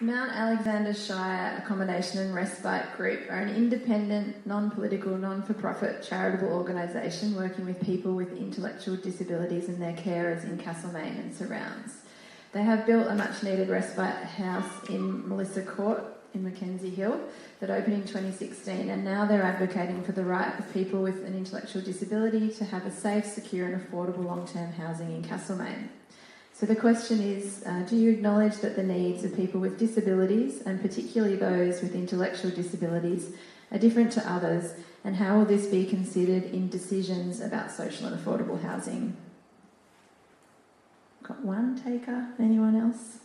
Mount Alexander Shire Accommodation and Respite Group are an independent, non-political, non-for-profit charitable organisation working with people with intellectual disabilities and their carers in Castlemaine and surrounds. They have built a much-needed respite house in Melissa CRT in McKenzies Hill that opened in 2016, and now they're advocating for the right of people with an intellectual disability to have a safe, secure and affordable long-term housing in Castlemaine. So the question is, do you acknowledge that the needs of people with disabilities, and particularly those with intellectual disabilities, are different to others, and how will this be considered in decisions about social and affordable housing? Got one taker? Anyone else?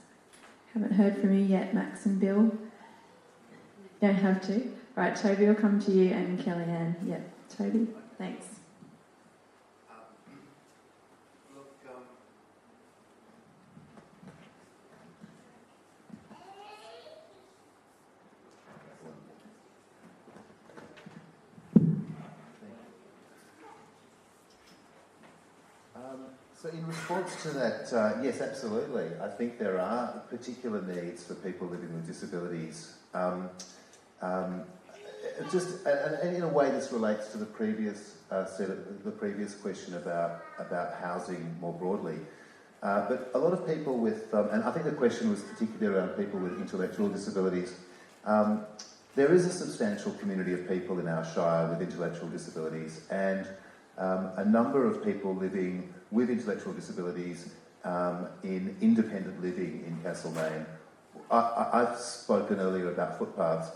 Haven't heard from you yet, Max and Bill. Don't have to. Right, Toby will come to you, and Kellyanne. Yep, Toby, thanks. So in response to that, yes, absolutely. I think there are particular needs for people living with disabilities. And in a way, this relates to the previous the previous question about housing more broadly. But a lot of people with, and I think the question was particularly around people with intellectual disabilities. There is a substantial community of people in our shire with intellectual disabilities, and a number of people living with intellectual disabilities in independent living in Castlemaine. I've spoken earlier about footpaths.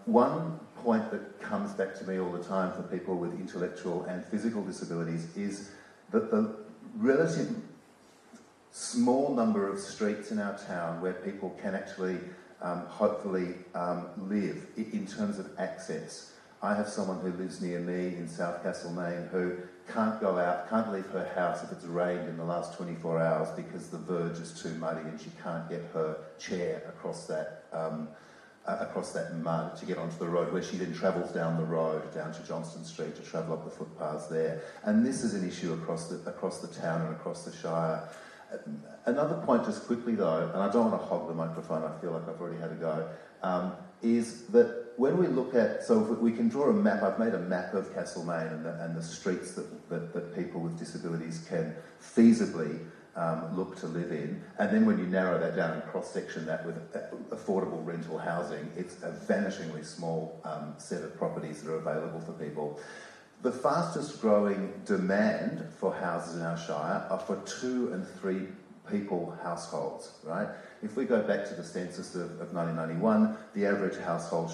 One point that comes back to me all the time for people with intellectual and physical disabilities is that the relative small number of streets in our town where people can actually hopefully live in terms of access. I have someone who lives near me in South Castlemaine who can't go out, can't leave her house if it's rained in the last 24 hours because the verge is too muddy and she can't get her chair across that mud to get onto the road, where she then travels down the road down to Johnston Street to travel up the footpaths there. And this is an issue across the town and across the shire. Another point just quickly though, and I don't want to hog the microphone, I feel like I've already had a go, is that when we look at, so if we can draw a map, I've made a map of Castlemaine and the streets that people with disabilities can feasibly look to live in, and then when you narrow that down and cross-section that with affordable rental housing, it's a vanishingly small set of properties that are available for people. The fastest growing demand for houses in our shire are for 2 and 3 people households, right? If we go back to the census of 1991, the average household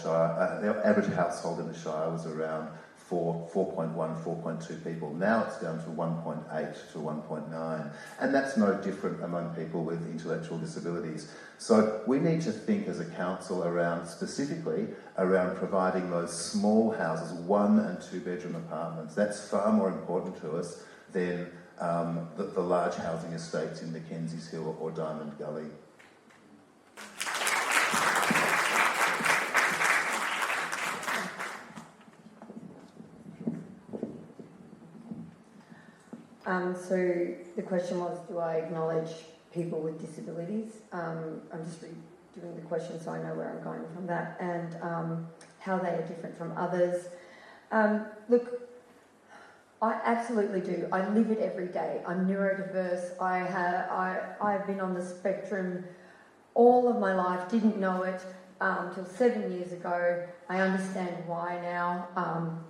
in the shire was around 4.1, 4.2 people. Now it's down to 1.8 to 1.9. And that's no different among people with intellectual disabilities. So we need to think as a council specifically around providing those small houses, 1 and 2 bedroom apartments. That's far more important to us than the large housing estates in McKenzies Hill or Diamond Gully. So the question was, do I acknowledge people with disabilities? I'm just redoing the question so I know where I'm going from that, and how they are different from others. Look, I absolutely do. I live it every day. I'm neurodiverse. I've been on the spectrum all of my life, didn't know it till 7 years ago. I understand why now.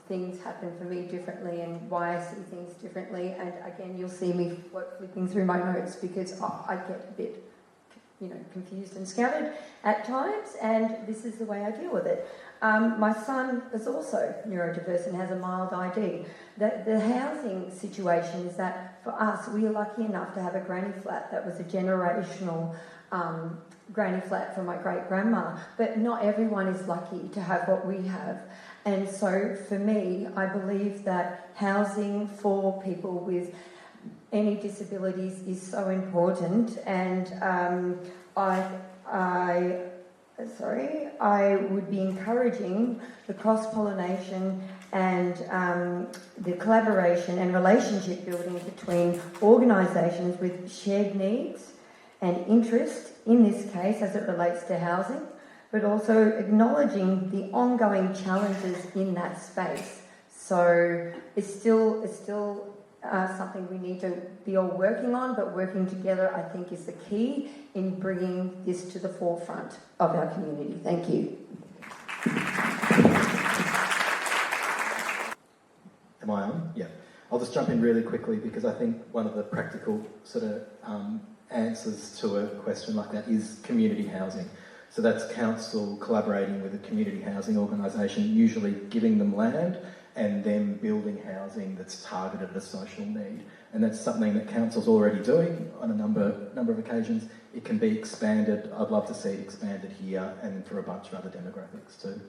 Things happen for me differently and why I see things differently. And again, you'll see me flipping through my notes because I get a bit, confused and scattered at times, and this is the way I deal with it. My son is also neurodiverse and has a mild ID. The housing situation is that for us, we are lucky enough to have a granny flat that was a generational granny flat from my great-grandma, but not everyone is lucky to have what we have. And so for me, I believe that housing for people with any disabilities is so important, and I would be encouraging the cross-pollination and the collaboration and relationship building between organisations with shared needs and interest in this case as it relates to housing, but also acknowledging the ongoing challenges in that space. So it's still something we need to be all working on, but working together, I think, is the key in bringing this to the forefront of our community. Thank you. Am I on? Yeah. I'll just jump in really quickly because I think one of the practical sort of answers to a question like that is community housing. So that's council collaborating with a community housing organisation, usually giving them land and then building housing that's targeted at a social need. And that's something that council's already doing on a number of occasions. It can be expanded. I'd love to see it expanded here and for a bunch of other demographics too.